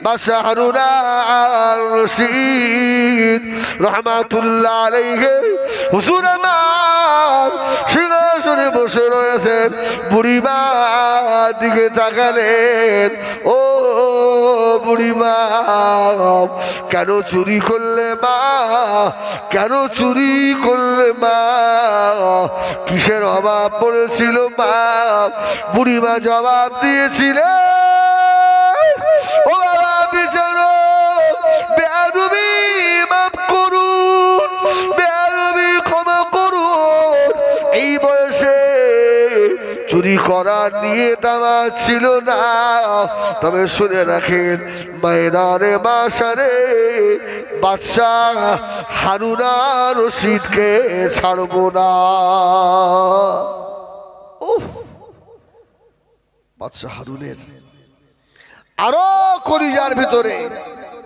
বাদশাহ হারুন আর রশিদ রহমাতুল্লাহ আলাইহি হুজুর আমার সিংহাসনে বসে রয়েছেন। বুড়িমা দিকে তাকালেন, ও বুড়িমা কেন চুরি করলে মা, কেন চুরি করলে মা, কিসের অভাব পড়েছিল মা? বুড়িমা জবাব দিয়েছিলেন, ও বাবা বিচারো বেয়াদবি মাফ করুন, বেয়াদবি ক্ষমা করুন। এই বয়সে চুরি করার নিয়ে দামা ছিল না, তবে শুনে রাখেন ময়দানে মাশারে বাদশাহ হারুন আর রশিদকে ছাড়বো না। বাদশাহ হারুনের আরো কলিজার ভিতরে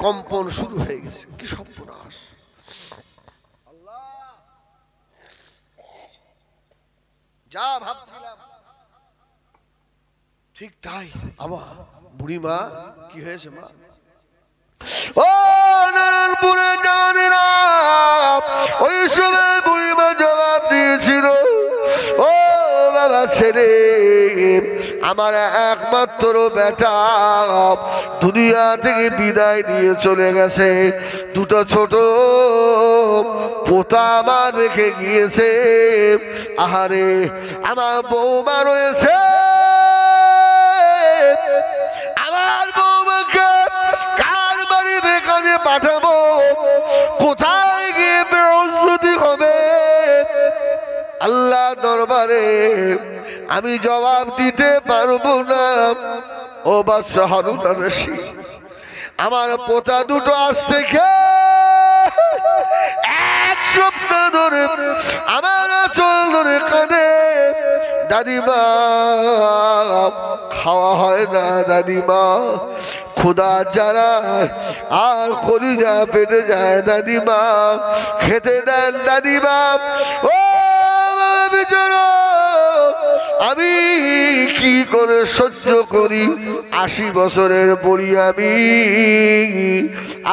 কম্পন শুরু হয়ে গেছে। কি সর্বনাশ! যা ভাবছিলাম ঠিক তাই। আবার বুড়িমা কি হয়েছে মা? ও নারায়ণপুরে জানেরা ওই সময় বুড়িমা জবাব দিয়েছিল, ও বাবা ছেলে, আমার একমাত্র বেটা দুনিয়া থেকে বিদায় নিয়ে চলে গেছে, দুটো ছোট পোতা আমার রেখে গিয়েছে। আহারে আমার বৌমা রয়েছে, আমার বৌমাকে কার বাড়িতে কাজে পাঠাবো, কোথায় গিয়ে বেরোজতি হবে? আল্লাহ দরবারে আমি জবাব দিতে পারবো না। ও বাদশাহ হারুন আর রশিদ, আমার পোতা দুটো আজ থেকে এক সপ্তাহ ধরে আমার চল ধরে কাঁদে, দাদিমা খাওয়া হয় না, দাদিমা ক্ষুধা যারা আর কলিজা পেটে যায়, দাদিমা খেতে দেন দাদিমা। ও বিচারো আমি কি করে সহ্য করি? 80 বছরের পড়ি আমি,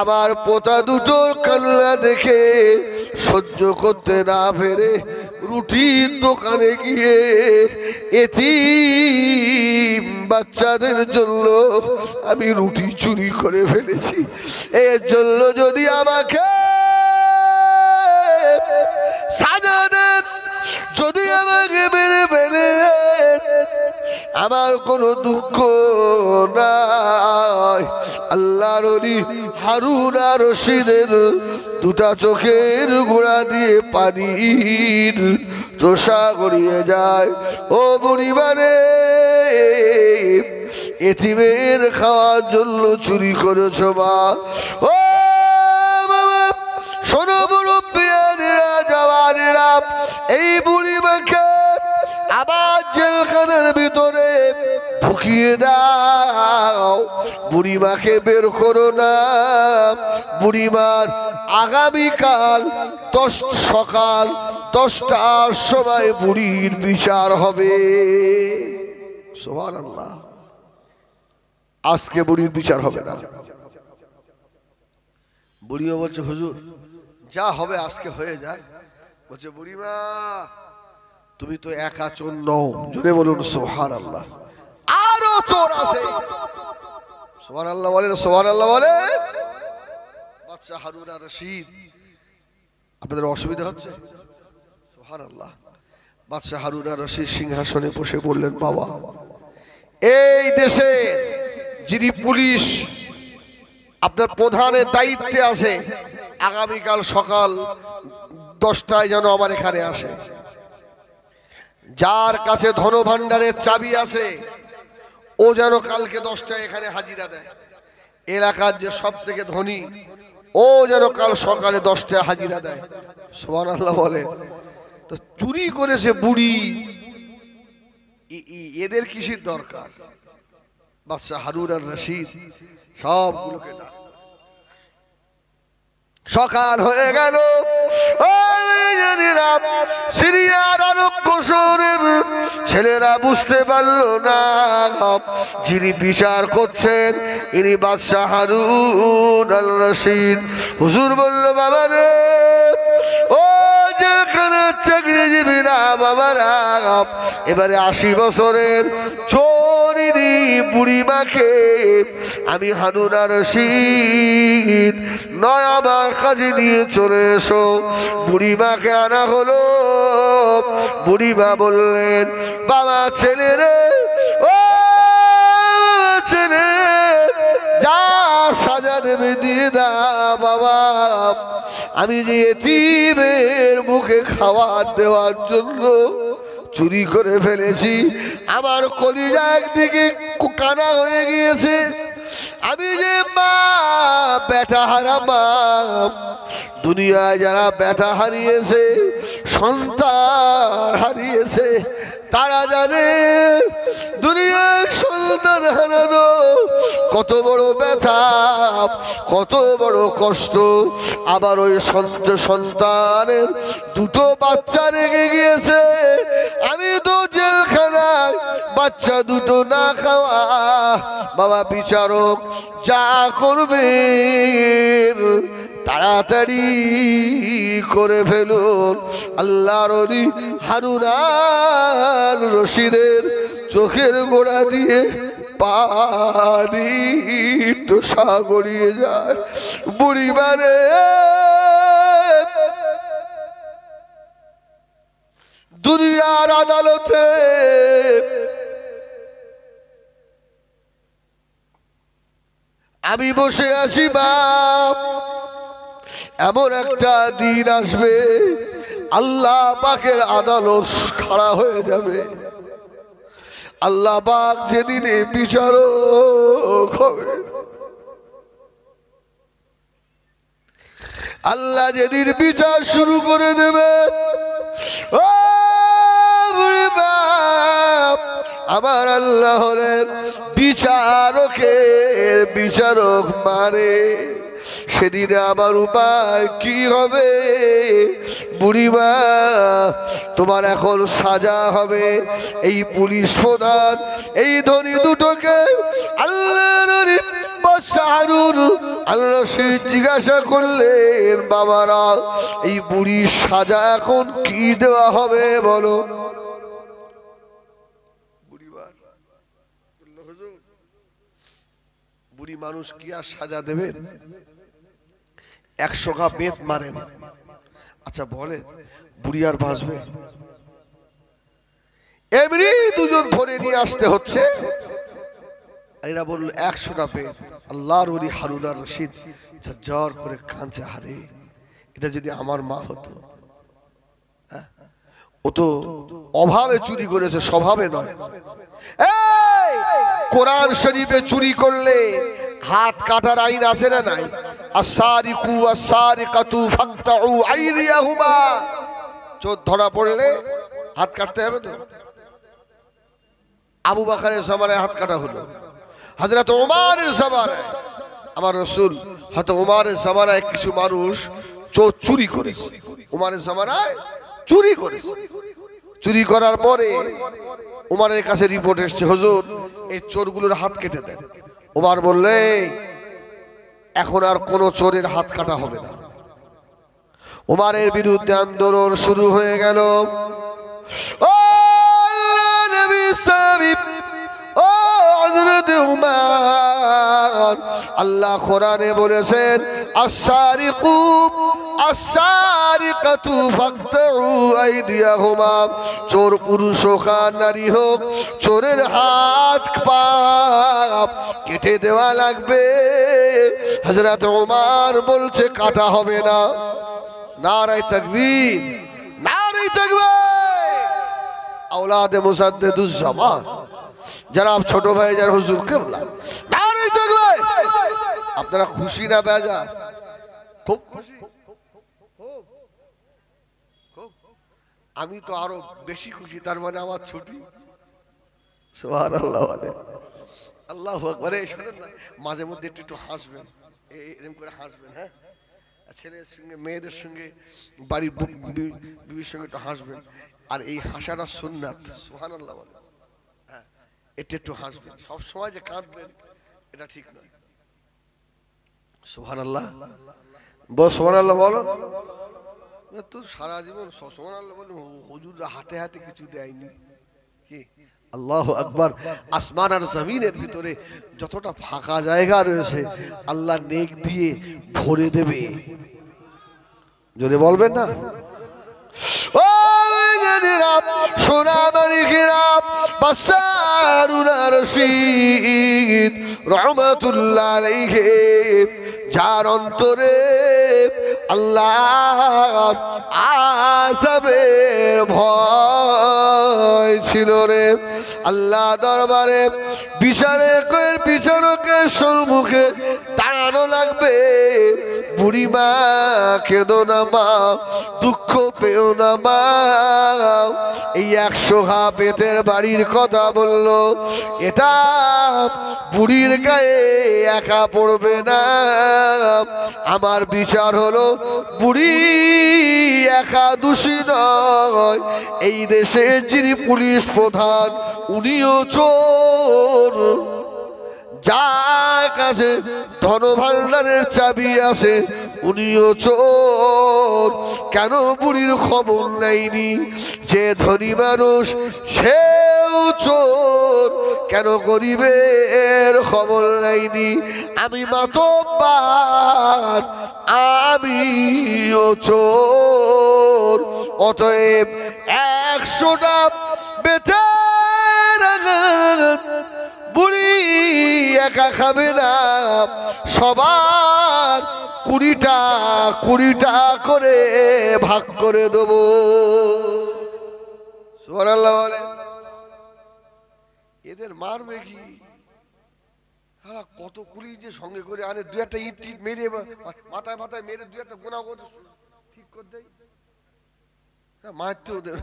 আমার পোতা দুটোর কান্না দেখে সহ্য করতে না পেরে রুটির দোকানে গিয়ে এতিম বাচ্চাদের জন্য আমি রুটি চুরি করে ফেলেছি। এর জন্য যদি আমাকে সাজা দেন, যদি আমাকে মেরে ফেলে, আমার কোনো দুঃখ নাই। আল্লাহর ওলি হারুন আর রশিদের দুটা চোখের গোড়া দিয়ে পানির তোষা গড়িয়ে যায়। ও বুড়িমারে, এতিমের খাওয়ার জন্য চুরি করেছ মা। ও বাবা শোনো মুরব্বিয়ানেরা, জওয়ানেরা, এই বুড়িমাকে আবার জেলখানার ভিতরে ঢুকিয়ে দাও, বুড়িমাকে বের করো না। বুড়িমার আগামীকাল সকাল 10টার সময় বুড়ির বিচার হবে। সুবহানাল্লাহ। আজকে বুড়ির বিচার হবে না। বুড়িমা বলছে, হুজুর যা হবে আজকে হয়ে যায়। বলছে, বুড়িমা তুমি তো একা চোর নও, জোরে বলুন সুবহানাল্লাহ, আরো চোর আছে। সুবহানাল্লাহ বলেন, সুবহানাল্লাহ বলেন। বাদশাহ হারুন আর রশিদ, আপনাদের অসুবিধা হচ্ছে? সুবহানাল্লাহ। বাদশাহ হারুন আর রশিদ সিংহাসনে বসে বললেন, বাবা এই দেশে যিনি পুলিশ আপনার প্রধানের দায়িত্বে আছে, আগামীকাল সকাল 10টায় যেন আমার এখানে আসে। যার কাছে ধনভাণ্ডারের চাবি আছে ও যেন কালকে 10টায় এখানে হাজিরা দেয়। এলাকার যে সব থেকে ধনী ও যেন কাল সকালে 10টায় হাজিরা দেয়। সুবহানাল্লাহ বলে। তো চুরি করেছে বুড়ি, এদের কিসের দরকার? বাদশাহ হারুন আর রশিদ সবগুলোকে সকাল হয়ে গেল। সিরিয়ার আরক্য শহরের ছেলেরা বুঝতে পারল না যিনি বিচার করছেন ইনি বাদশাহ হারুন আল রশিদ। হুজুর বলল, বাবা রে, ও যেখানে চাকরিজীবীরা বাবারা, এবারে 80 বছরের চোরিনি বুড়িমাকে আমি হারুন আর রশিদ নয় আমার কাজে নিয়ে চলে এসো। বুড়িমাকে আনা হলো। বুড়িমা বললেন, বাবা ছেলে রে, ও ছেলে, যা সাজা দেবে দিয়ে দা বাবা। আমি যে এতিমের মুখে খাবার দেওয়ার জন্য চুরি করে ফেলেছি, আমার কলিজা একদিকে কানা হয়ে গিয়েছে। আমি যে মা, বেটা হারা মা, দুনিয়ায় যারা বেটা হারিয়েছে, সন্তান হারিয়েছে, তারা জানে দুনিয়ার সন্তান হারানো কত বড় ব্যথা, কত বড় কষ্ট। আবার ওই সন্তানের দুটো বাচ্চা রেখে গিয়েছে। আমি তো জেলখানায় বাচ্চা দুটো না খাওয়া। বাবা বিচারক যা করবেন তাড়াতাড়ি করে ফেলুন। আল্লাহর ওলি হারুন আর রশিদের চোখের গোড়া দিয়ে পানি টোসা গড়িয়ে যায়। বুড়িমারে, দুনিয়ার আদালতে আমি বসে আছি বাপ, এমন একটা দিন আসবে আল্লাহ পাকের আদালত খাড়া হয়ে যাবে। আল্লাহ পাক যেদিনে বিচারক হবে, আল্লাহ যেদিন বিচার শুরু করে দেবে, ও বুড়ি বাপ, আমার আল্লাহ হলেন বিচারকের বিচারক মানে। সেদিনে আমার উপায় কি হবে? বুড়িমা, তোমার এখন সাজা হবে। এই পুলিশ প্রধান, এই ধনী দুটোকে আল্লাহর বাদশাহ হারুন আল রশিদ জিজ্ঞাসা করলেন, বাবারা, এই বুড়ির সাজা এখন কি দেওয়া হবে বলো? বুড়ি মানুষ কি আর সাজা দেবেন? 100 গা বেত মারেন। আচ্ছা বলে, বুড়ি আর বাঁচবে? এমনি দুজন ধরে নিয়ে আসতে হচ্ছে। এরা বলল 100টা বেত। আল্লাহর ওলি হারুন আর রশিদ ঝরঝর করে কাঁদছে, হারে এটা যদি আমার মা হতো। ও তো অভাবে চুরি করেছে, স্বভাবে নয়। এই কোরআন শরীফে চুরি করলে হাত কাটার আইন আছে না নাই? আস-সারিকু ওয়াস-সারিকাতু ফাকতাউ আইদিয়াহুমা। চোর ধরা পড়লে হাত কাটতে হবে তো। আবু বকরের জামানায় হাত কাটা হলো, হযরত ওমরের জামানায়, আমার রাসূল হযরত ওমরের জামানায় কিছু মানুষ চোর চুরি করেছে। ওমরের জামানায় চুরি করেছে। চুরি করার পরে ওমরের কাছে রিপোর্ট এসেছে, হুজুর এই চোরগুলোর হাত কেটে দেন। ওমর বললে, এখন আর কোন চোরের হাত কাটা হবে না। ওমরের বিরুদ্ধে আন্দোলন শুরু হয়ে গেল। ও আল্লাহ নবী সাহেব, ও হযরত ওমর, আল্লাহ কোরআনে বলেছেন, আস-সারিকু আস-সারিকাতু ফাকতাউ আইদিয়াহুমা। চোর পুরুষ হোক আর নারী হোক, চোরের হাত পা কেটে দেওয়া লাগবে। হযরত ওমর বলছে কাটা হবে না। নারায়ে তাকবীর, নারায়ে তাকবীর। আওলাদে মুসাদ্দিদুজ জামান, যারা ছোট ভাই, যারা হুজুর কিবলা, নারায়ে তাকবীর। আপনারা খুশি না বেজার? খুব খুশি। আমি তো আরো বেশি খুশি, তার মানে আমার ছুটি। সুবহানাল্লাহ, আল্লাহু আকবার। শুনেন না, মাঝে মধ্যে একটু হাসবেন, এরকম করে হাসবেন। হ্যাঁ, ছেলের সঙ্গে মেয়েদের সঙ্গে বাড়ির বিবির সঙ্গে একটু হাসবেন, আর এই হাসাটা সুন্নাত। সুবহানাল্লাহ বলেন। হ্যাঁ, এটা একটু হাসবেন, সব সময় যে কাঁদবেন এটা ঠিক নয়। সুবহানাল্লাহ বল, সুবহানাল্লাহ বলো। তো সারা জীবন সুবহানাল্লাহ বলো, হুজুররা হাতে হাতে কিছু দেয়নি কি? আল্লাহু আকবার। আসমান আর জমিনের ভিতরে যতটা ফাঁকা জায়গা রয়েছে আল্লাহ নেক দিয়ে ভরে দেবে। যদি বলবেন না ও জানেরা, সোনা মানিকেরা, বাসারুনা রশিদ রহমাতুল্লাহ আলাইহি, যার অন্তরে আল্লাহ আযাবের ভয় ছিল রে, আল্লাহ দরবারে বিচারকের সম্মুখে দাঁড়ানো লাগবে। বুড়িমা কেঁদো না মা, দুঃখ পেও না মা। এই 100 হা বেতের বাড়ির কথা বললো, এটা বুড়ির গায়ে একা পড়বে না। আমার বিচার হলো বুড়ি একা দোষী নয়, এই দেশে যিনি পুলিশ প্রধান উনিও চোর। যার কাছে ধনভাণ্ডারের চাবি আছে উনিও চোর। কেন বুড়ির খবর নেয়নি? যে ধনী মানুষ সেও চোর, কেন গরিবের খবর নেয়নি? আমি মাতব্বার, আমিও চোর। অতএব 100টা বেতের আঘাত বুড়ি একা খাবে না, সবার 20টা করে ভাগ করে দেবো। সুবহানাল্লাহ বলে। এদের মারবে কি? কত কুলি যে সঙ্গে করে আনে, 2-1টা ইট মেরে মাথায় মাথায় মেরে 2-1টা গোনা করে ঠিক করে দেয়। মারতেও দেয়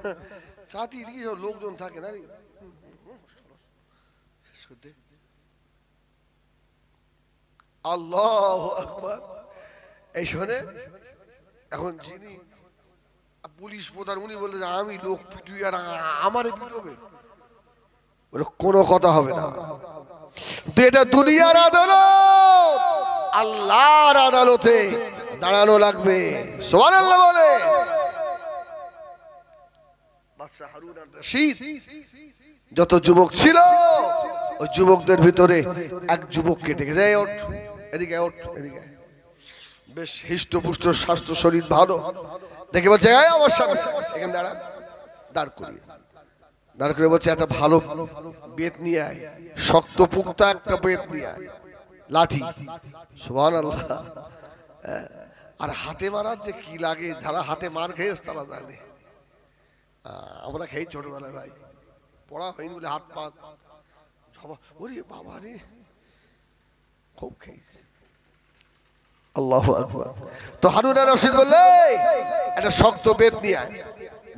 সাথী দিকে লোকজন থাকে না। আল্লাহু আকবার। এই শোনে, এখন যিনি পুলিশ প্রধান উনি বলতে যে আমি লোক পিটুই আর আমারে পিটবে, কোনো কথা হবে না। এটা দুনিয়ার আদালত, আল্লাহর আদালতে দাঁড়ানো লাগবে। সুবহানাল্লাহ বলে। বাদশা হারুন আর রশিদ যত যুবক ছিল, ওই যুবকদের ভিতরে এক যুবককে ডেকে যায়, ওঠ এদিকে, ওঠ এদিকে। বেশ হৃষ্টপুষ্ট, স্বাস্থ্য, শরীর ভালো। ডেকে বলছে আমার সামনে এখানে দাঁড়া। দাঁড় করে বলছে একটা ভালো বেত নিয়ে আয়, শক্ত পুক্তা একটা বেত নিয়ে আয়, লাঠি। সুবহানাল্লাহ। আর হাতে মারার যে কি লাগে, যারা হাতে মার খেয়েছে তারা জানে। আমরা খেয়ে ছোটবেলায় ভাই, পড়া হয়নি বলে হাত পা ওরে বাবা রে, খুব খেয়েছে। আল্লাহু আকবার। তো হারুন আর রশিদ বললে একটা শক্ত বেত নিয়ে আয়।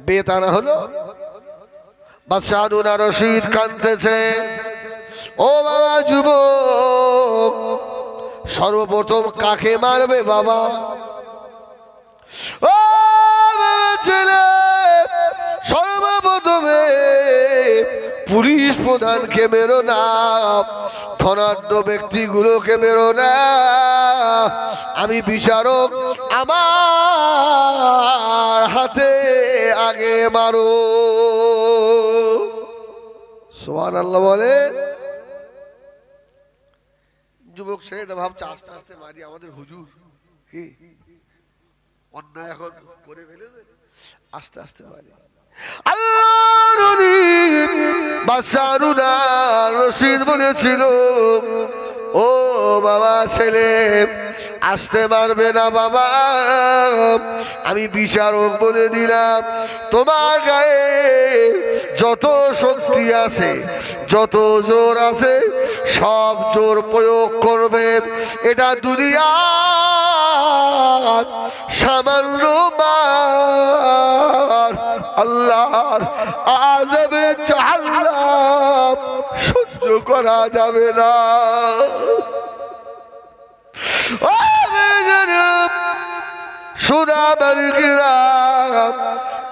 বেত আনা হলো। বাদশা হারুন আর রশিদ কাঁদতেছে। ও বাবা যুবক, সর্বপ্রথম কাকে মারবে বাবা? ও বাবা ছেলে, সর্বপ্রথমে পুলিশ প্রধানকে মেরো না, ধনাঢ্য ব্যক্তিগুলোকে মেরো না। আমি বিচারক, আমার হাতে আগে মারো। সুবহানাল্লাহ বলে। যুবক ছেলেটা ভাবছে আস্তে আস্তে মারি, আমাদের হুজুর কি অন্যায় এখন করে ফেলেছে, আস্তে আস্তে মারি। রশিদ বলেছিল, ও বাবা ছেলে, আসতে পারবে না বাবা, আমি বিচারক বলে দিলাম। তোমার গায়ে যত শক্তি আছে, যত জোর আছে, সব জোর প্রয়োগ করবে। এটা দুনিয়া সামান্য মার, আল্লাহর আযাবে জাহান্নাম সহ্য করা যাবে না। সোনা বালিকেরা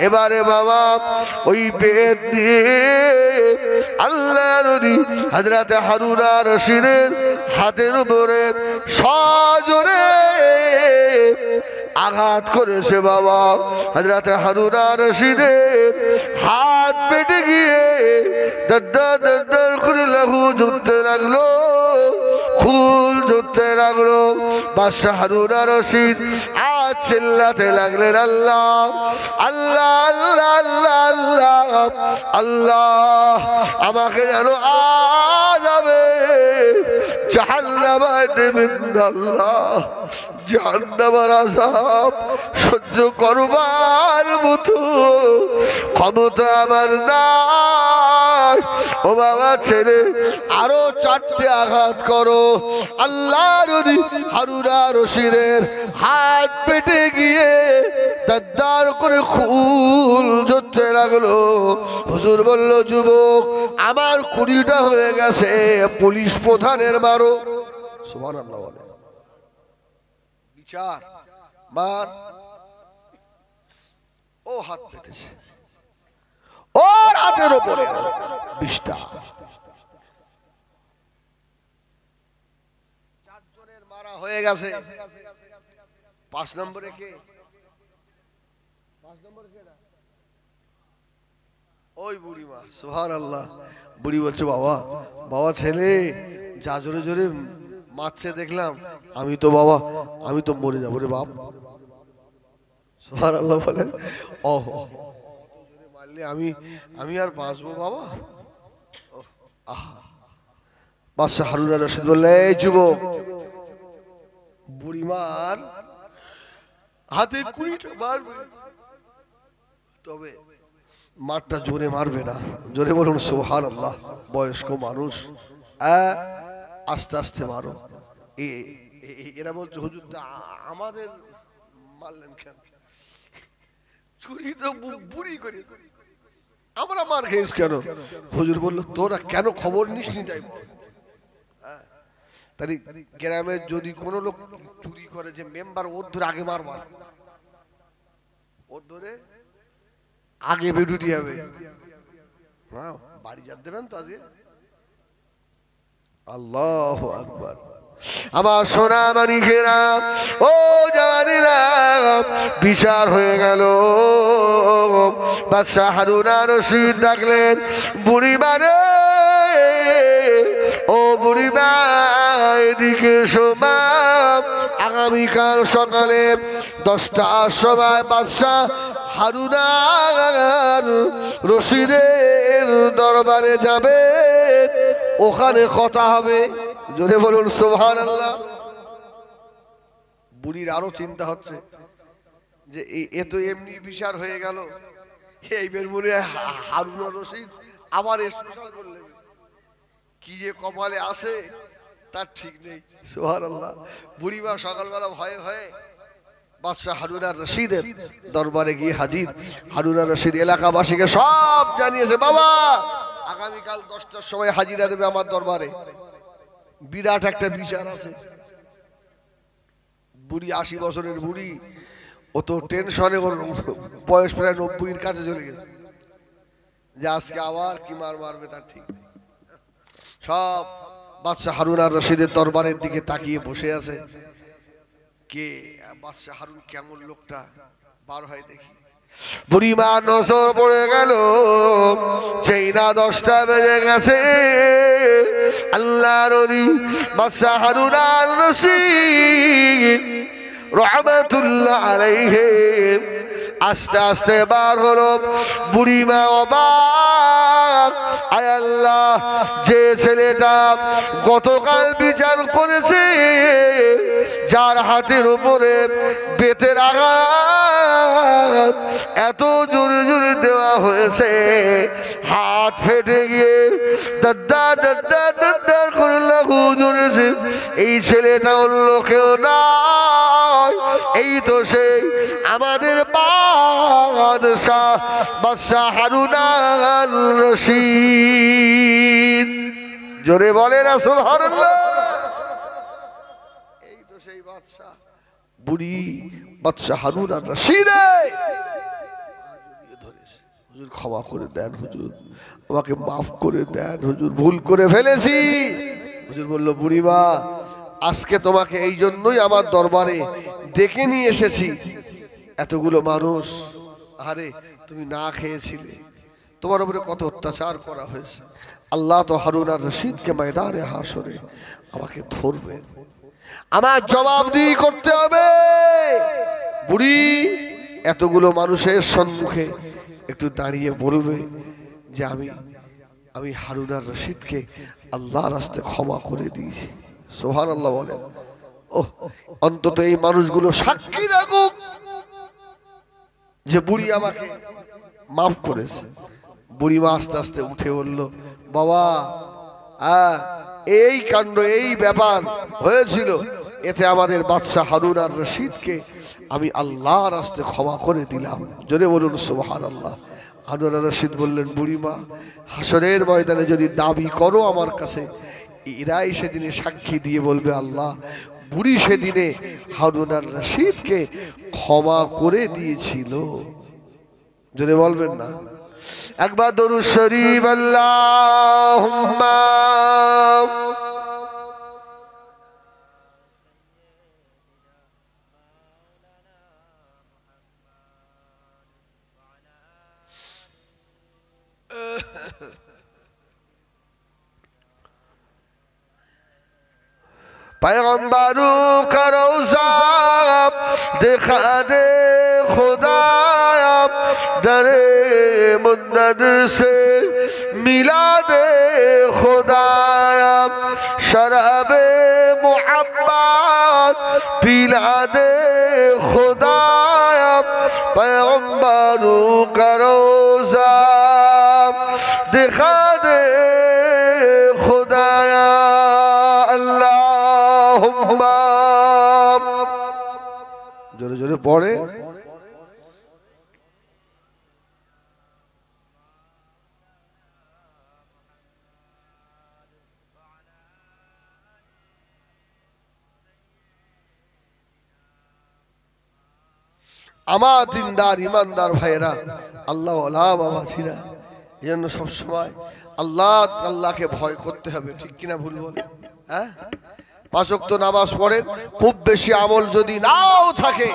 এবারে বাবা ওই বেদ দিয়ে আল্লাহ নবী হযরত হারুন আর রশিদের হাতের উপরে সজোরে আঘাত করেছে বাবা। হযরত হারুন আর রশিদের হাত পেটে গিয়ে দদ্দার দদ্দার করে লাহু জ্বলতে লাগলো, খুন জ্বলতে লাগলো। বাদশাহ হারুন আর রশিদ আজ চিল্লাতে লাগলেন আল্লাহ আল্লাহ আল্লাহ আল্লাহ আল্লাহ আল্লাহ, আমাকে যেন আযাবে জাহান্নামে দেবেন আল্লাহ, জাহান্নামের আযাব সহ্য করবার মতো ক্ষমতা আমার নাই। ও বাবা ছেলে আরো 4টে আঘাত করো। আল্লাহ নবী হারুন আর রশিদের হাত পেটে গিয়ে দদ্দার করে খুন ঝরতে লাগলো। হুজুর বলল, যুবক আমার 20টা হয়ে গেছে, পুলিশ প্রধানের মারো। সুবহানাল্লাহ বলে বিচার মার। ও হাত পেতেছে, ওর হাতের উপরে 20টা। 4 জনের মারা হয়ে গেছে। 5 নম্বরে কে? 5 নম্বরে কে? ওই বুড়িমা। সুবহানাল্লাহ। বুড়ি বলছে, বাবা বাবা ছেলে যা জোরে জোরে মারছে দেখলাম, আমি তো বাবা আমি তো মরে যাবো রে বাপ। সুবহানাল্লাহ বলেন। ও মারলে আমি আর বাঁচবো বাবা? বাদশাহ হারুন আর রশিদ বললে, এই যুবক বুড়িমার হাতে 20টা মারবে, তবে মারটা জোরে মারবে না। জোরে বলুন সুবহানাল্লাহ। বয়স্ক মানুষ, আস্তে আস্তে মারো। এরা বলছে, হুজুর আমাদের মারলেন কেন? চুরি তো বুড়ি করে, আমরা মার খেয়েছ কেন? হুজুর বলল, তোরা কেন খবর নিস নি তাই বল। তাই গ্রামে যদি কোনো লোক চুরি করে, যে মেম্বার ওর ধরে আগে মারবার, ওর ধরে আগে বেরুটি হবে। বাড়ি যা দেবেন তো আজকে। আল্লাহু আকবার। আমার সোনা মানিকেরা, ও জানেরা, বিচার হয়ে গেল। বাদশাহ হারুন আর রশিদ ডাকলেন, বুড়িমা রে, ও বুড়িমা এদিকে শোমা। আগামীকাল সকালে 10টার সময় বাদশাহ হারুন আর রশিদের দরবারে যাবে, ওখানে কথা হবে। জোরে বলুন সুবহানাল্লাহ। বুড়ির আরো চিন্তা হচ্ছে যে এ তো এমনি বিচার হয়ে গেল, এইবার মনে হয় হারুন আর রশিদ আবার স্পেশাল করলেন, কি যে কপালে আসে তার ঠিক নেই। সুবহানাল্লাহ। বুড়িমা সকালবেলা ভয়ে ভয়ে বাদশাহ হারুন আর রশিদের দরবারে গিয়ে হাজির। হারুন আর রশিদ এলাকাবাসীকে সব জানিয়েছে, বাবা আগামীকাল 10টার সময় হাজিরা দেবে আমার দরবারে, বিরাট একটা বিচার আছে। বুড়ি 80 বছরের বুড়ি, ও তো টেনশনে, ওর বয়স প্রায় 90-এর কাছে চলে গেছে, যে আজকে আবার কি মারবে তার ঠিক নেই। সব বাদশাহ হারুন আর রশিদের দরবারের দিকে তাকিয়ে বসে আছে। কে বাদশাহ হারুন কেমন লোকটা বার হয় দেখি। বুড়িমা নজর পড়ে গেল, যেই না 10টা বেজে গেছে, আল্লাহর ওলি বাদশাহ হারুন আর রশিদ রহমাতুল্লাহ আলাইহি আস্তে আস্তে বার হলো। বুড়িমা অবাক, আয় আল্লাহ, যে ছেলেটা গতকাল বিচার করেছে, যার হাতের উপরে বেতের আঘাত এত জোরে জোরে দেওয়া হয়েছে, হাত ফেটে গিয়ে দাদ্দার দাদ্দার দাদ্দার করে লাহু জ্বলেছে, এই ছেলেটা অন্য কেউ নয়, এই তো সেই আমাদের বাদশাহ বাদশাহ হারুন আর রশিদ। জোরে বলে না সুবহানাল্লাহ। এই তো সেই বাদশাহ বুড়ি বাদশা হারুন আর রশিদে ধরেছে, হুজুর ক্ষমা করে দেন, হুজুর আমাকে মাফ করে দেন, হুজুর ভুল করে ফেলেছি। হুজুর বলল, বুড়িমা আজকে তোমাকে এই জন্যই আমার দরবারে ডেকে নিয়ে এসেছি। এতগুলো মানুষ, আরে তুমি না খেয়েছিলে, তোমার উপরে কত অত্যাচার করা হয়েছে। আল্লাহ তো হারুন আর রশিদকে ময়দানে হাসরে আমাকে ধরবেন, আমার জবাবদিহি করতে হবে। বুড়ি এতগুলো মানুষের সম্মুখে একটু দাঁড়িয়ে বলবে যে আমি হারুন আর রশিদকে আল্লাহর রাস্তে ক্ষমা করে দিয়েছি। সুবহানাল্লাহ বলেন। ওহ, অন্তত এই মানুষগুলো সাক্ষী রাখুক যে বুড়ি আমাকে মাফ করেছে। বুড়িমা আস্তে আস্তে উঠে বলল, বাবা এই কাণ্ড, এই ব্যাপার হয়েছিল, এতে আমাদের বাদশা হারুন আর রশিদকে আমি আল্লাহর রাস্তে ক্ষমা করে দিলাম। জোরে বলুন সুবহানাল্লাহ। হারুন আর রশিদ বললেন, বুড়িমা হাসরের ময়দানে যদি দাবি করো আমার কাছে, এরাই সেদিনে সাক্ষী দিয়ে বলবে আল্লাহ বুড়ি সেদিনে হারুন আর রশিদকে ক্ষমা করে দিয়েছিল। যদি বলবেন না একবার দরুদ শরীফ আল্লাহুম্মা पैगम्बरों का रोज़ा दिखा दे खुदाया, दरे मुद्दत से मिला दे खुदाया, शराबे मुहब्बत पिला दे खुदाया, पैगम्बरों का रोज़ा दिखा दे खुदाया। জোরে জোরে পড়ে। আমার দিনদার ইমানদার ভাইয়েরা, আল্লাহ বাবাজিরা, এই জন্য সবসময় আল্লাহকে ভয় করতে হবে, ঠিক কিনা ভুল বলে? হ্যাঁ, 5 ওয়াক্ত নামাজ পড়েন, খুব বেশি আমল যদি নাও থাকে,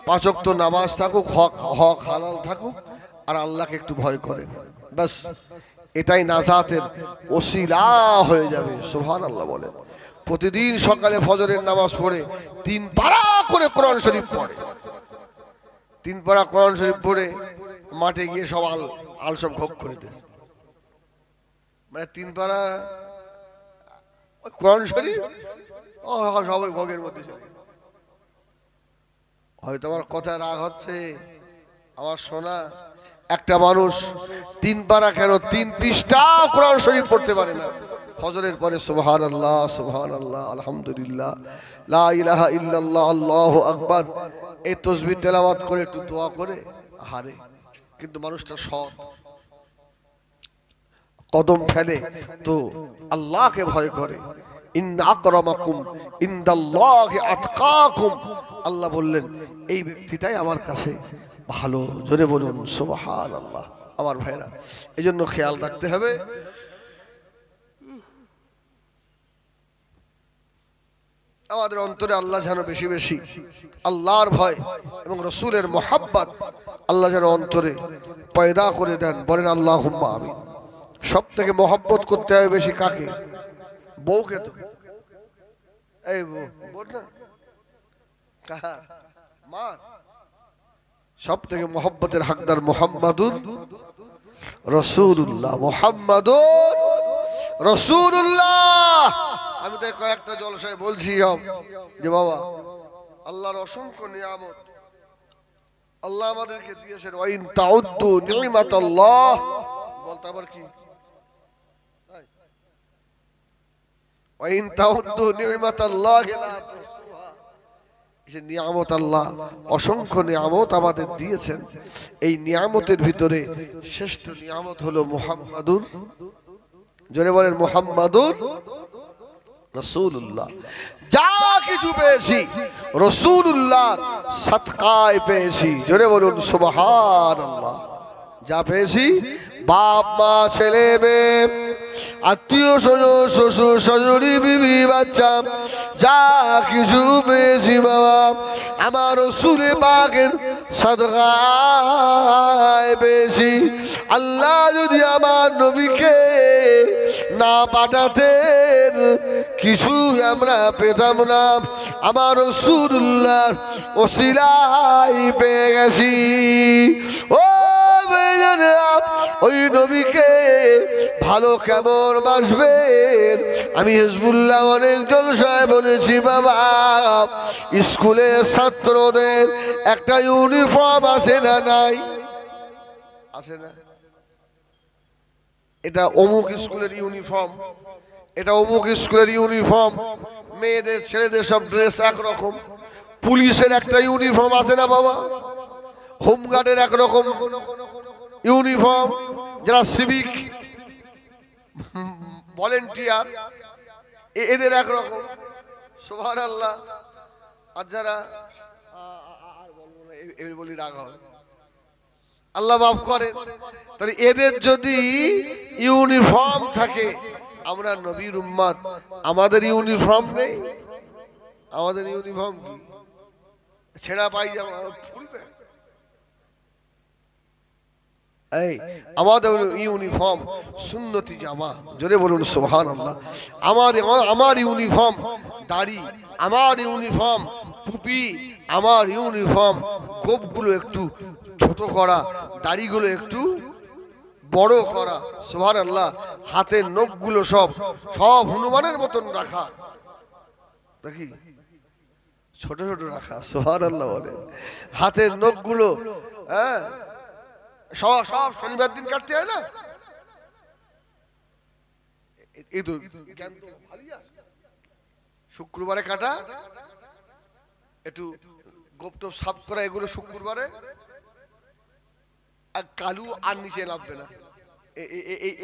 5 ওয়াক্ত নামাজ থাকুক, হক হালাল থাকুক, আর আল্লাহকে একটু ভয় করেন, বাস এটাই নাজাতের ওসিলা হয়ে যাবে। সুবহানাল্লাহ বলেন। প্রতিদিন সকালে ফজরের নামাজ পড়ে 3 পারা করে কোরআন শরীফ পড়ে, 3 পারা কোরআন শরীফ পড়ে মাঠে গিয়ে সব আল সব ঘোগ করে দেয়, মানে 3 পারা কোরআন শরীফ সবাই ভোগের মধ্যে চলে। হয়তো আমার কথায় রাগ হচ্ছে, আমার শোনা একটা মানুষ 3 পারা কেন 3 পৃষ্ঠা কোরআন শরীফ পড়তে পারে না। ফজরের পরে সুবহানাল্লাহ সুবহানাল্লাহ আলহামদুলিল্লাহ লা ইলাহা ইল্লাল্লাহ আল্লাহু আকবার এই তাসবিহ তেলাওয়াত করে একটু দোয়া করে হারে, কিন্তু মানুষটা সৎ, কদম ফেলে তো আল্লাহকে ভয় করে। ইন্না আকরামাকুম ইনদাল্লাহি আতকাকুম, আল্লাহ বললেন এই ব্যক্তিটাই আমার কাছে ভালো। জোরে বলুন সুবহানাল্লাহ। আমার ভাইরা, এজন্য খেয়াল রাখতে হবে আমাদের অন্তরে আল্লাহ যেন বেশি বেশি আল্লাহর ভয় এবং রাসূলের মুহাব্বত আল্লাহ যেন অন্তরে পয়দা করে দেন। বলেন আল্লাহুম্মা আমিন। সব থেকে মহব্বত করতে হবে বেশি কাকে? বউকে। তো এই বউ না কার মা, সব থেকে মহব্বতের হকদার মুহাম্মাদুর রাসূলুল্লাহ, মুহাম্মাদুর রাসূলুল্লাহ। আমি তাই কয়েকটা জলসায় বলছি যে বাবা আল্লাহর অসংখ্য নিয়ামত আল্লাহ আমাদেরকে দিয়েছেন। ওয়াইন তাউদ্দু নি'মাতাল্লাহ, বলতে আবার কি? ওয়াইন তাউদ্দু নি'মাতাল্লাহি লা তুহসুহা। এই নিয়ামত আল্লাহ অসংখ্য নিয়ামত আমাদের দিয়েছেন। এই নিয়ামতের ভিতরে শ্রেষ্ঠ নিয়ামত হলো মুহাম্মাদুর, জোরে বলেন মুহাম্মাদুর রাসূলুল্লাহ। যা কিছু পেয়েছি রাসূলুল্লাহ সদকায় পেয়েছি। জোরে বলুন সুবহানাল্লাহ। যা পেয়েছি বাপ মা ছেলে মেয়ে আত্মীয় স্বজন শ্বশুর শাশুড়ি বিবি বাচ্চা যা কিছু পেয়েছি বাবা আমার রাসূলে পাকের সদকায় পেয়েছি। আল্লাহ যদি আমার নবীকে না পাঠাতেন কিছু আমরা পেতাম না। আমার রাসূলুল্লাহর ওসিলায় পেয়ে গেছি। ও ওই নবীকে ভালো কেমন বাসবেন? আমি হিজবুল্লাহ অনেক জলসায় বলেছি বাবা স্কুলের ছাত্রদের একটা ইউনিফর্ম আছে না নাই? আছে না? এটা অমুক স্কুলের ইউনিফর্ম, এটা অমুক স্কুলের ইউনিফর্ম, মেয়েদের ছেলেদের সব ড্রেস একরকম। পুলিশের একটা ইউনিফর্ম আছে না বাবা? হোমগার্ডের একরকম ইউনিফর্ম, যারা সিভিক ভলেন্টিয়ার এদের একরকম। সুবহানাল্লাহ। আর যারা বলি রাগ হয়, আল্লাহ মাফ করে। তাহলে এদের যদি ইউনিফর্ম থাকে, আমরা নবীর উম্মত, আমাদের ইউনিফর্ম নেই। আমাদের ইউনিফর্ম কি? ছেঁড়া পায়জামা খুলবে? এই আমাদের ইউনিফর্ম সুন্নতি জামা। জোরে বলুন সুবহানাল্লাহ। আমার ইউনিফর্ম দাড়ি, আমার ইউনিফর্ম টুপি, আমার ইউনিফর্ম গোপগুলো একটু ছোট করা, দাড়িগুলো একটু বড় করা। সুবহানাল্লাহ। হাতের নখগুলো সব হনুমানের মতন রাখা, দেখি ছোট ছোট রাখা। সুবহানাল্লাহ বলে। হাতের নখগুলো হ্যাঁ সব শনিবার দিন কাটতে হয় না? এই তো শুক্রবারে কাটা, একটু গোপটোপ সাফ করা, এগুলো শুক্রবারে। আর কালু আর নিচে নামবে না,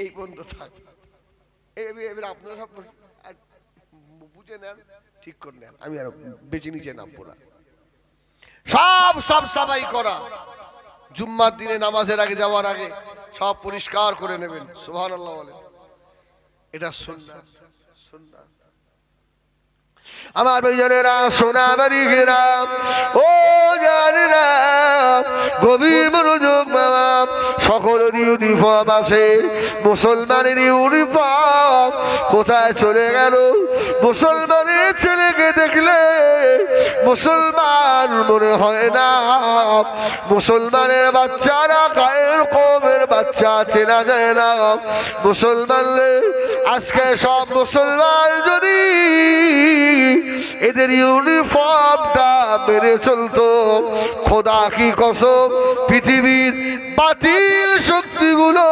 এই পর্যন্ত থাক। এবার আপনারা সব বুঝে নেন, ঠিক করে নেন, আমি আর বেশি নিচে নামবো না। সব সাফাই করা, জুম্মার দিনে নামাজের আগে যাওয়ার আগে সব পরিষ্কার করে নেবেন। সুবহানাল্লাহ বলেন। এটা সুন্নাত। সুন্নাত। আমার ভাইজানেরা, সোনাবাড়ি গ্রাম, ও জানেরা, গভীর মনোযোগ বাবা। সকলের ইউনিফর্ম আছে, মুসলমানের ইউনিফর্ম কোথায় চলে গেল? মুসলমানের ছেলেকে দেখলে মুসলমান মনে হয় না। মুসলমানের বাচ্চারা গায়ের কমের বাচ্চা চেনা যায় না। মুসলমানলে আজকে সব মুসলমান যদি এদের ইউনিফর্মটা মেরে চলতো, খোদা কি কসম, পৃথিবীর বাতিল শক্তিগুলো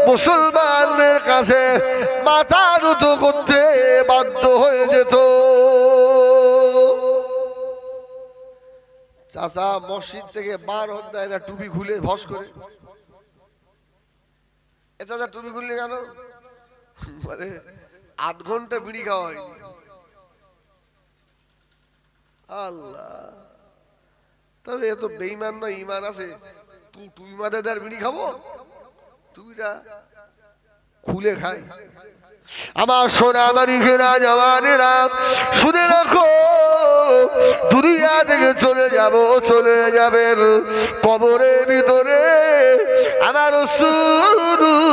মুসলমানদের কাছে মাথা নত করতে বাধ্য হয়ে যেত। চাচা মসজিদ থেকে বার হতে এরা টুপি খুলে ভস করে। এ চাচা টুপি খুললে কেন? মানে 8 ঘন্টা বিড়ি খাওয়া হয়নি। আল্লাহ, তবে এত বেঈমান না, ঈমান আছে। টুপি মাথায় দেয় বিড়ি খাবো, টুপিটা খুলে খাই। আমার সোনামারি ঘেরা জওয়ানেরা, শুনে রাখো, দুনিয়া থেকে চলে যাবেন কবরের ভিতরে আমার রাসূলুল্লাহকে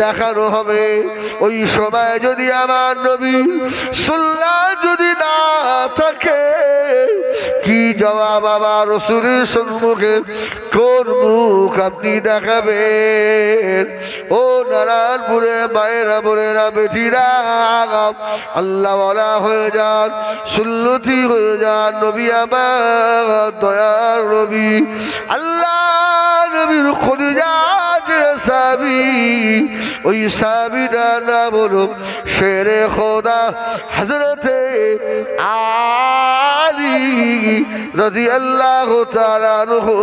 দেখানো হবে। ওই সময় যদি আমার নবী সুন্নাত যদি না থাকে, কি জবাব আমার রাসূলের সম্মুখে কোন মুখ আপনি দেখাবেন? ও নারায়ণপুরে মায়েরা, বোনেরা, বেটিরা, আল্লাহ ওয়ালা হয়ে যান, সুন্নতি হয়ে যান। নবী আমার দয়ার নবী, আল্লাহ নবীর খলিজা সাহাবী, ওই সাহাবীটার নাম হলো শেরে খোদা হযরতে আলী রাদিয়াল্লাহু তাআলা আনহু।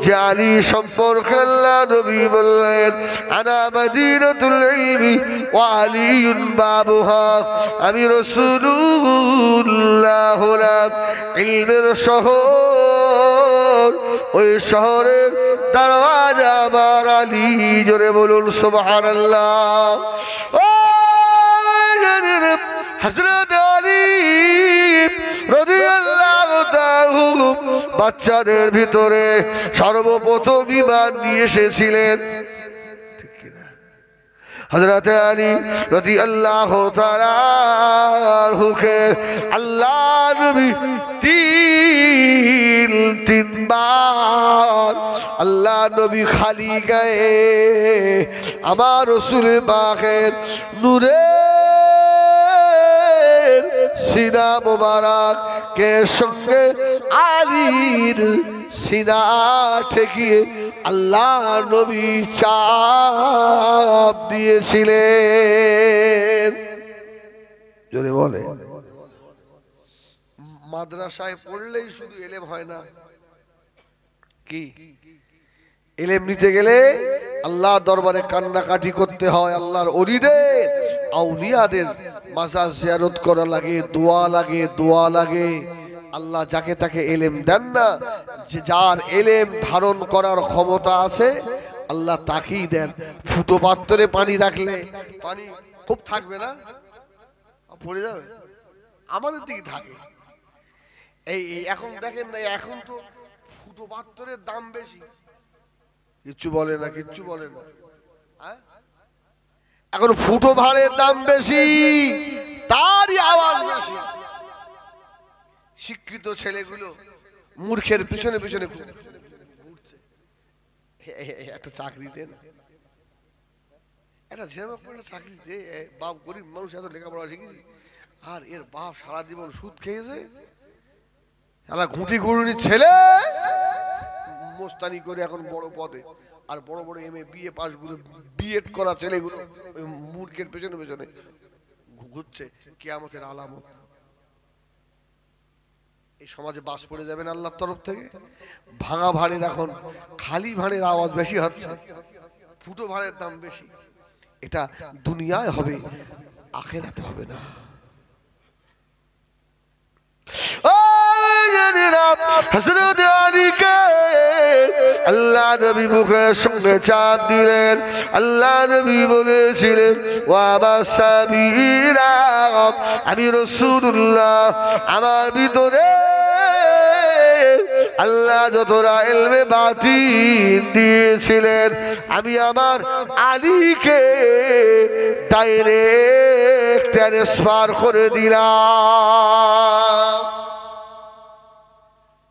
যে আলী সম্পর্কে আল্লাহ নবী বললেন, আনা মাদিনাতুল ইলমি ওয়া আলিয়ুন বাবুহা, আমি রাসূলুল্লাহ হলাম ইলমের শহর, ওই শহরের দরওয়াজা আমার আলী। জোরে বলুন সুবহানাল্লাহ। ও হযরত আলী রাদিয়াল্লাহু তাআলা বাচ্চাদের ভিতরে সর্বপ্রথম ঈমান নিয়ে এসেছিলেন, ঠিক কি না? হযরত আলী রাদিয়াল্লাহু তাআলা আনহুকে আল্লাহ নবী তিনবার আল্লাহ নবী খালি গায়ে আমার রাসূল পাকের নূরে সিনা মুবারক কে সঙ্গে আলীর সিনা ঠেকিয়ে আল্লাহ নবী চাপ দিয়েছিলেন। জোরে বলে। মাদ্রাসায় পড়লেই শুধু এলেম হয় না, কি এলেম নিতে গেলে আল্লাহ দরবারে কান্নাকাটি করতে হয়। আল্লাহর ওলিদের আউলিয়াদের মাজার জিয়ারত করা লাগে, দোয়া লাগে, দোয়া লাগে। আল্লাহ যাকে তাকে এলেম দেন না, যে যার এলেম ধারণ করার ক্ষমতা আছে আল্লাহ তাকেই দেন। ফুটো পাত্রে পানি রাখলে পানি খুব থাকবে না, পড়ে যাবে। আমাদের দিকে থাকে। এই এখন দেখেন না, এখন তো ফুটো পাত্রের দাম বেশি, কিচ্ছু বলে না, কিচ্ছু বলে না। এখন ফুটো ভাড়ের দাম বেশি, তারই আওয়াজ বেশি। শিক্ষিত ছেলেগুলো মূর্খের পিছনে পিছনে ঘুরছে। একটা চাকরি দেন, একটা ছেলে চাকরি দে। বাপ গরিব মানুষ, এত লেখাপড়া শিখেছি, আর এর বাপ সারা জীবন সুদ খেয়েছে। ঘুঁটি গুড়ুনির ছেলে মোস্তানি করে এখন বড় পদে, আর বড় বড় এমএ বিএ পাস গুলো, বিএড করা ছেলেগুলো মূর্খের পেছনে পেছনে ঘুরছে। কিয়ামতের আলামত। এই সমাজে বাস পড়ে যাবেন আল্লাহর তরফ থেকে। ভাঙা ভাড়ের এখন খালি ভাড়ের আওয়াজ বেশি হচ্ছে, ফুটো ভাড়ের দাম বেশি। এটা দুনিয়ায় হবে, আখিরাতে হবে না। হযরত আলীকে আল্লাহ নবী মুখের সঙ্গে চাপ দিলেন। আল্লাহ নবী বলেছিলেন, ওয়া বাসাবিরা, আমি রাসূলুল্লাহ, আমার ভিতরে আল্লাহ যতটা ইলমে বাতিন দিয়েছিলেন, আমি আমার আলীকে ডাইরেক্ট ট্রান্সফার করে দিলাম।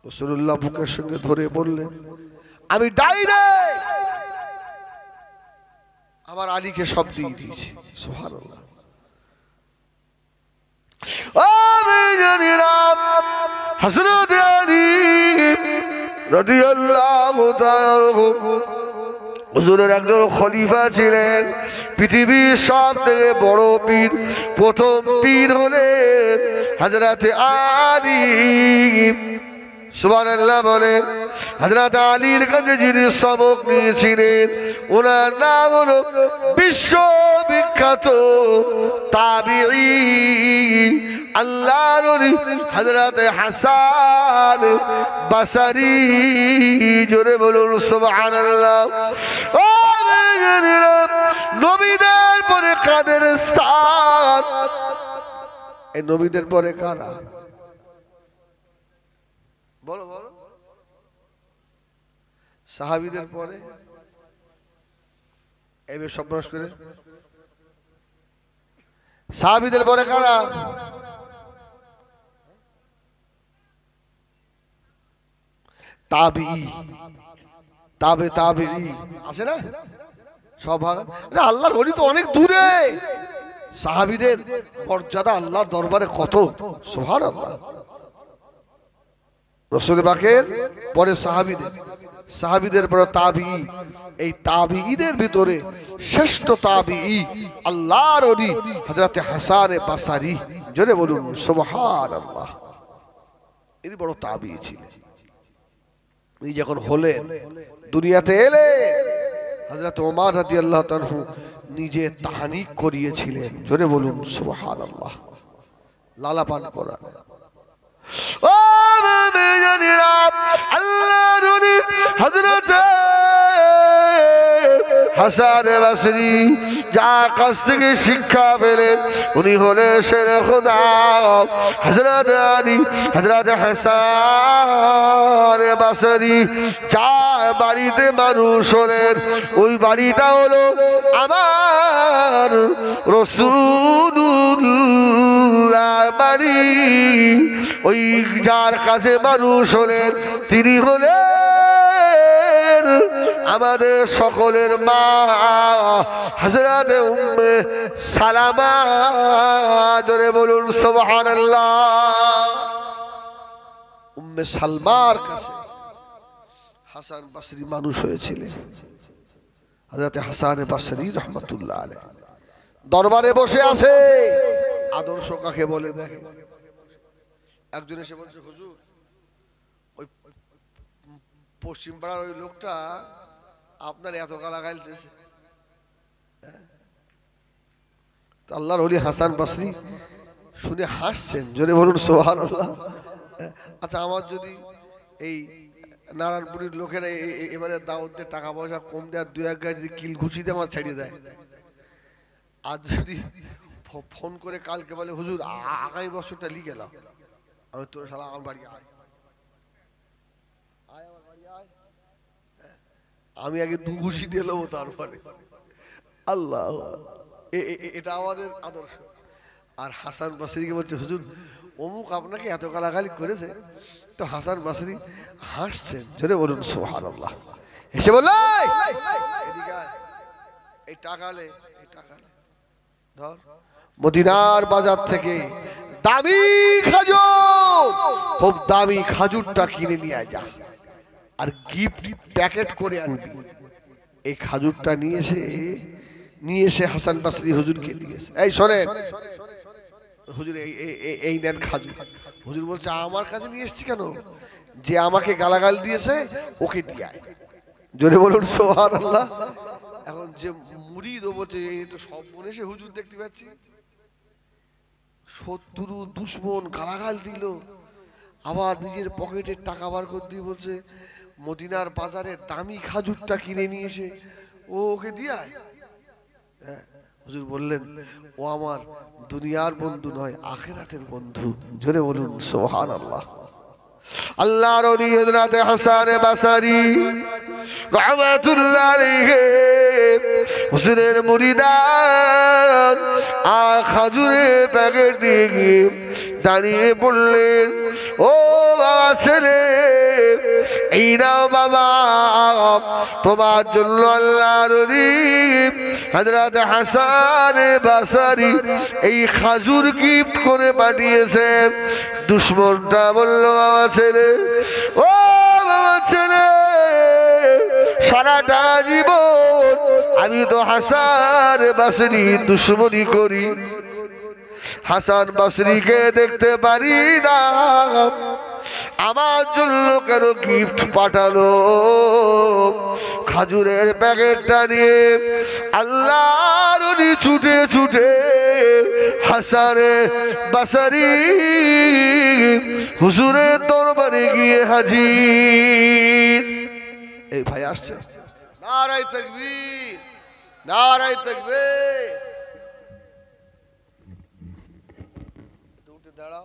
রাসূলুল্লাহ বুকের সঙ্গে ধরে বললেন, আমি ডাইরেক্ট আমার আলীকে সব দিয়ে দিয়েছি। সুবহানাল্লাহ। হযরত আলী রাদিয়াল্লাহু তাআলা হুজুরের একজন খলিফা ছিলেন। পৃথিবীর সবথেকে বড় পীর, প্রথম পীর হলেন হযরত আলী। সুবহানাল্লাহ বলেন। হযরত আলীর কাছে যিনি সবক নিয়েছিলেন, ওনার নাম হলো বিশ্ববিখ্যাত তাবিঈ আল্লাহর ওলি হযরত হাসান বসরি। জোরে বলুন সুবহানাল্লাহ। ও নবীদের পরে কাদের স্থান? এই নবীদের পরে কারা? বলো বলো। সাহাবীদের পরে এবার সব প্রশ্ন করে, সাহাবীদের পরে কারা? তাবিঈ, তাবে তাবিঈ আছে না সব ভাগ। আল্লাহর ওলি তো অনেক দূরে। সাহাবীদের মর্যাদা আল্লাহর দরবারে কত! সুবহানাল্লাহ। রাসূল পাকের পরে সাহাবীদের। সাহাবীদের পর তাবিঈ, এই তাবিঈদের ভিতরে শ্রেষ্ঠ তাবিঈ আল্লাহর ওলি হযরত হাসান বাসরি। জোরে বলুন সুবহানাল্লাহ। ইনি বড় তাবিঈ ছিলেন। ইনি যখন হলেন দুনিয়াতে এলে হযরত ওমর রাদিয়াল্লাহু তাআলা নিজে তাহনিক করিয়েছিলেন। জোরে বলুন সুবহানাল্লাহ। লালা পান করা। ও মেজানিরা, আল্লাহর ওলি হযরত হাসান বাসরি যার কাছ থেকে শিক্ষা পেলেন উনি হলেন শেরে খোদা হযরত আলী হযরত হাসান বাসরি। যার বাড়িতে মানুষ হলেন ওই বাড়িটা হলো আমার রাসূলুল্লাহর বাড়ি। ওই যার কাছে মানুষ হলেন তিনি হলেন আমাদের সকলের মা হযরত উম্মে সালামা। জোরে বলুন সুবহানাল্লাহ। উম্মে সালমার কাছে হাসান বাসরি মানুষ হয়েছিলেন। হযরত হাসান বাসরি রাহমাতুল্লাহ আলাইহি দরবারে বসে আছে। আদর্শ কাকে বলে দেখে। একজন এসে বলছে, হুজুর ওই পশ্চিম পাড়ার ওই লোকটা আপনার এত গালাগাল দিয়েছে। আল্লাহর ওলি হাসান বাসরি শুনে হাসছেন। জোরে বলুন সুবহানাল্লাহ। আচ্ছা, আমার যদি এই নারায়ণপুরের লোকেরা এবারে দাওয়াতের টাকা পয়সা কম দেয়, দু এক গাছ যদি কিল ঘুষি দিয়ে আমার ছাড়িয়ে দেয়, আর যদি ফোন করে কালকে বলে হুজুর আগামী বছরটা লিখে নাও, আমি তোর শালা আমার বাড়ি আয়, আমার বাড়ি আয়, আমি আগে দু ঘুষি দিয়ে নেবো তারপরে। আল্লাহ, এটা আমাদের আদর্শ। আর হাসান বাসরিকে বলছে, হুজুর অমুক আপনাকে এত গালাগালি করেছে। তো হাসান বাসরি হাসছেন। জোরে বলুন সুবহানাল্লাহ। এসে বললে এই টাকালে ধর মদিনার বাজার থেকে দামি খাজুর, খুব দামি খাজুরটা কিনে নিয়ে যা, আর গিফট প্যাকেট করে আনবি। এই খাজুরটা নিয়ে এসে হাসান বাসরি হুজুরকে দিয়েছে। এই শোনেন হুজুর, এই নেন খাজুর। হুজুর বলছে, আমার কাছে নিয়ে এসছি কেন? যে আমাকে গালাগাল দিয়েছে ওকে দিয়ে আয়। জোরে বলুন সুবহানাল্লাহ। এখন যে মুরিদ বলছে, এই তো সব মনে এসে হুজুর দেখতে পাচ্ছি, শত্রু দুশ্মন গালাগাল দিল, আবার নিজের পকেটের টাকা বার করে দিয়ে বলছে মদিনার বাজারে দামি খাজুরটা কিনে নিয়ে এসে ও ওকে দিয়ে আয়। হুজুর বললেন, ও আমার দুনিয়ার বন্ধু নয়, আখিরাতের বন্ধু। জোরে বলুন সুবহানাল্লাহ। আল্লাহর ওলি হযরত হাসান বাসরি রাহমাতুল্লাহ আলাইহি হুজুরের মুরিদান আর খাজুরের প্যাকেট নিয়ে গিয়ে দাঁড়িয়ে পড়লেন, ও বাবা ছেলে, এই নাও বাবা, তোমার জন্য আল্লাহর ওলি হযরত হাসান বাসরি এই খাজুর গিফট করে পাঠিয়েছে। দুশ্মনটা বলল, বাবা ছেলে, ও বাবা ছেলে, সারাটা জীবন আমি তো হাসান বাসরি দুশ্মনী করি, হাসান বাসরিকে দেখতে পারি না, আমার জন্য কেন গিফট পাঠালো? খাজুরের প্যাকেটটা নিয়ে আল্লাহর ওলি ছুটে ছুটে হাসানে বাসরি হুজুরের দরবারে গিয়ে হাজির। এই ভাই আসছে, নারায়ে তাকবীর, নারায়ে তাকবীর। উঠে দাঁড়াও।